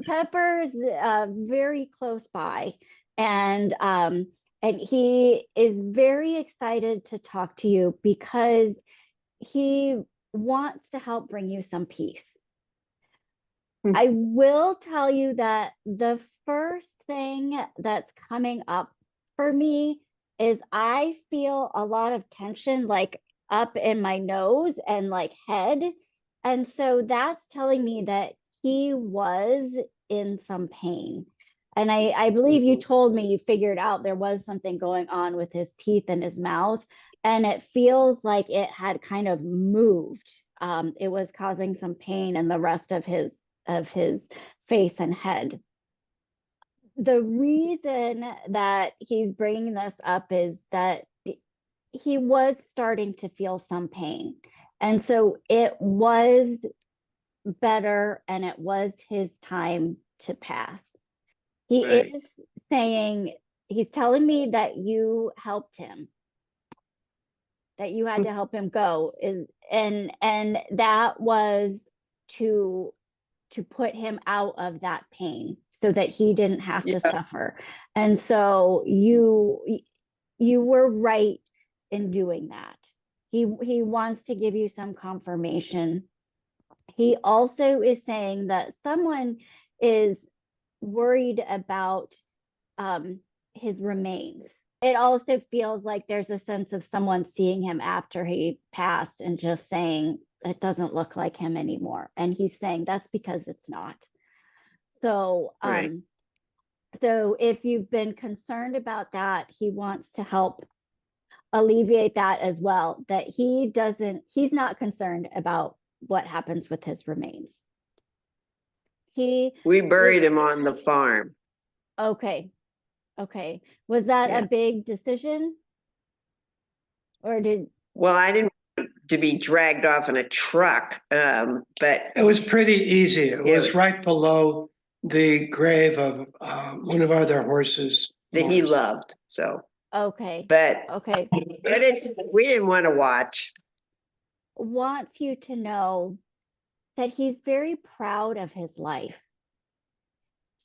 Pepper's very close by, and he is very excited to talk to you because he wants to help bring you some peace. Hmm. I will tell you that the first thing that's coming up for me is I feel a lot of tension like up in my nose and like head. And so that's telling me that he was in some pain. And I believe you told me you figured out there was something going on with his teeth and his mouth. And it feels like it had kind of moved. It was causing some pain in the rest of his face and head. The reason that he's bringing this up is that he was starting to feel some pain. And so it was better and it was his time to pass. He Right. is saying, he's telling me that you helped him, that you had to help him go is and that was to put him out of that pain so that he didn't have to Yeah. suffer. And so you were right in doing that. He wants to give you some confirmation. He also is saying that someone is worried about his remains. It also feels like there's a sense of someone seeing him after he passed and just saying, it doesn't look like him anymore. And he's saying that's because it's not. So, Right. so if you've been concerned about that, he wants to help alleviate that as well. That he's not concerned about what happens with his remains. He We was buried him on the farm. okay. Okay. Was that a Yeah. big decision? Or did Well, I didn't want to be dragged off in a truck, but It was pretty easy. It was It- right below the grave of one of our other horses. that he Mars. loved. So, okay. but Okay. we didn't want to watch. Wants you to know that he's very proud of his life.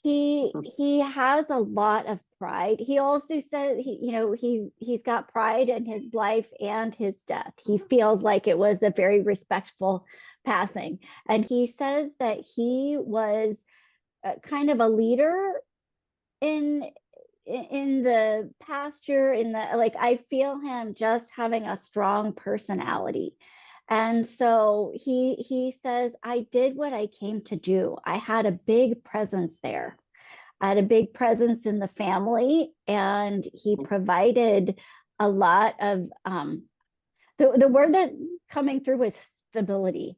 He has a lot of pride. He also says he's got pride in his life and his death. He feels like it was a very respectful passing. And he says that he was kind of a leader in the pasture in the like I feel him just having a strong personality. And so he says, I did what I came to do. I had a big presence there. I had a big presence in the family, and he provided a lot of the word that coming through was stability.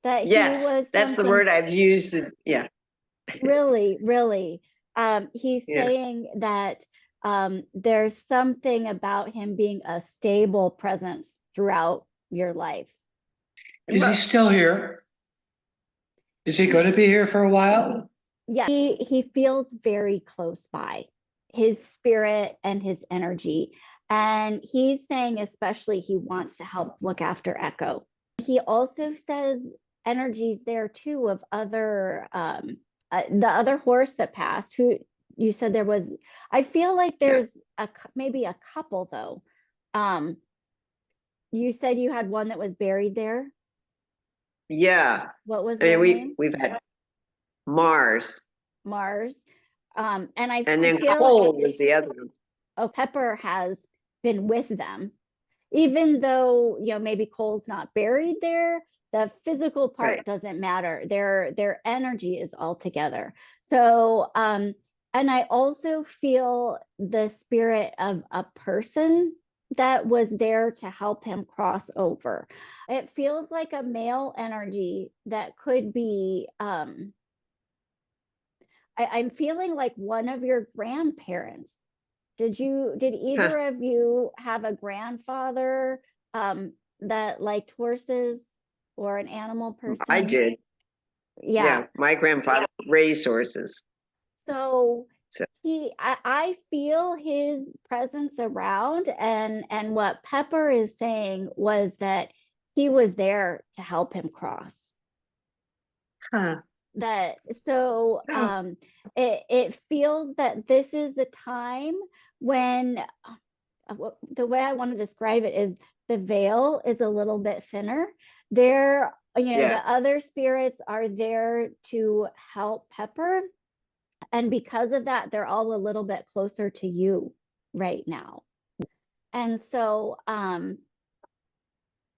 That he Yes, was that's the something word I've used. Yeah, really, really. He's yeah. saying that there's something about him being a stable presence throughout your life. Is he still here? Is he going to be here for a while? Yeah, he feels very close by, his spirit and his energy. And he's saying especially he wants to help look after Echo. He also says energies there too of other the other horse that passed who you said there was. I feel like Yeah. there's maybe a couple though. Um, you said you had one that was buried there. Yeah. What was I mean, their name? we've had Mars, Mars. And and I then feel Cole was the other one. oh, Pepper has been with them, even though maybe Cole's not buried there. The physical part Right. doesn't matter. Their energy is all together. So, and I also feel the spirit of a person that was there to help him cross over. It feels like a male energy that could be. I'm feeling like one of your grandparents. Did Huh. either of you have a grandfather that liked horses or an animal I person? did. Yeah. Yeah, my grandfather raised horses. So So I feel his presence around, and what Pepper is saying was that he was there to help him cross. huh. So Oh. it feels that this is the time when the way I want to describe it is the veil is a little bit thinner. There, Yeah. the other spirits are there to help Pepper, and because of that, they're all a little bit closer to you right now. And so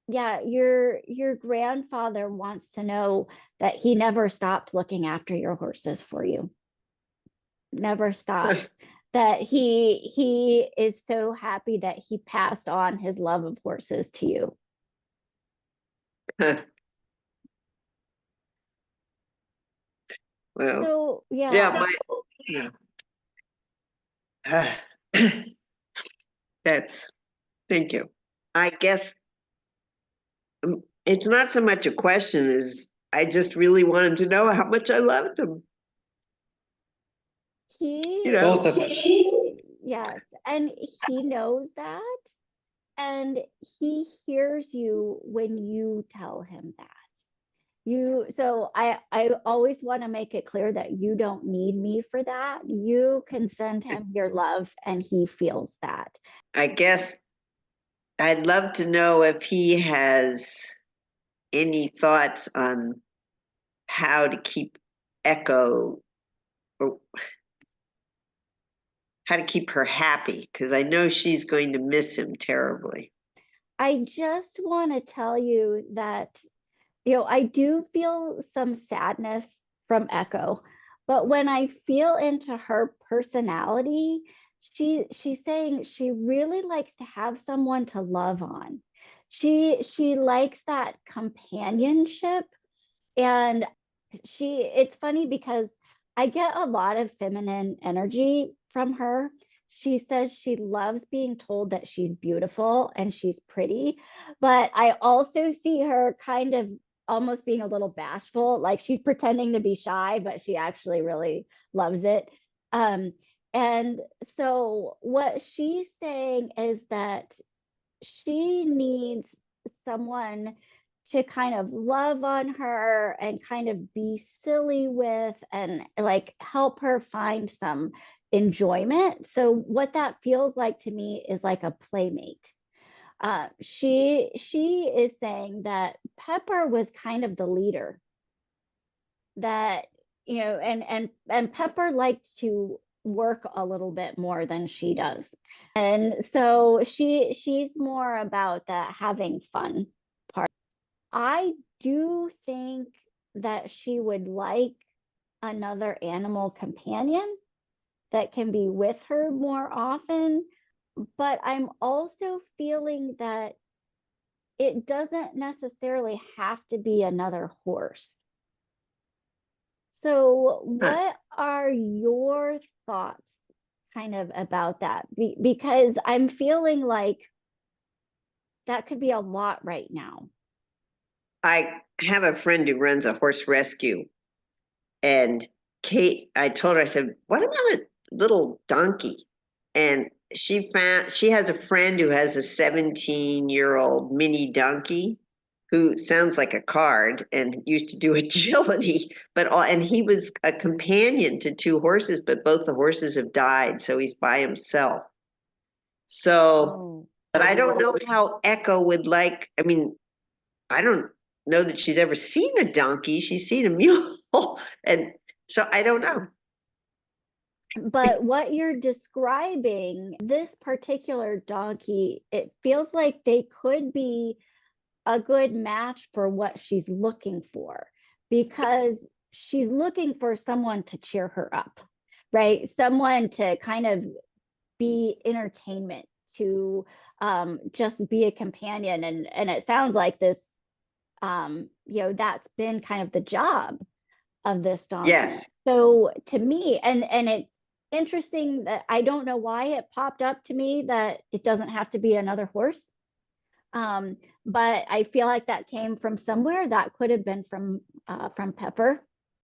yeah, your grandfather wants to know that he never stopped looking after your horses for you. Never stopped. That he is so happy that he passed on his love of horses to you. Well, So yeah, yeah. That's, thank you. I guess it's not so much a question as I just really wanted to know how much I loved him. he You know, Both of us. yes, and he knows that, and he hears you when you tell him that. So I always want to make it clear that you don't need me for that. You can send him your love and he feels that. I guess I'd love to know if he has any thoughts on how to keep Echo, or how to keep her happy, because I know she's going to miss him terribly. I just want to tell you that, I do feel some sadness from Echo, but when I feel into her personality, she's saying she really likes to have someone to love on. She likes that companionship, and it's funny because I get a lot of feminine energy from her. She says she loves being told that she's beautiful and she's pretty, but I also see her kind of almost being a little bashful, like she's pretending to be shy, but she actually really loves it. Um, and so what she's saying is that she needs someone to kind of love on her and kind of be silly with and like help her find some enjoyment. So what that feels like to me is like a playmate. She is saying that Pepper was kind of the leader, that and Pepper liked to work a little bit more than she does. And so she's more about the having fun part. I do think that she would like another animal companion that can be with her more often, but I'm also feeling that it doesn't necessarily have to be another horse. So, Huh. what are your thoughts kind of about that? Because I'm feeling like that could be a lot right now. I have a friend who runs a horse rescue, and Kate, I told her, I said, what about a little donkey? And she has a friend who has a 17-year-old mini donkey who sounds like a card and used to do agility, and he was a companion to two horses, but both the horses have died, so he's by himself. So, Oh, but I don't know how Echo would like, I mean, I don't know that she's ever seen a donkey. She's seen a mule. And so I don't know. but what you're describing, this particular donkey, it feels like they could be a good match for what she's looking for, because she's looking for someone to cheer her up, right? Someone to kind of be entertainment, to just be a companion. And it sounds like this, that's been kind of the job of this donkey. Yes. So to me, and it's interesting that I don't know why it popped up to me that it doesn't have to be another horse. But I feel like that came from somewhere. That could have been from Pepper.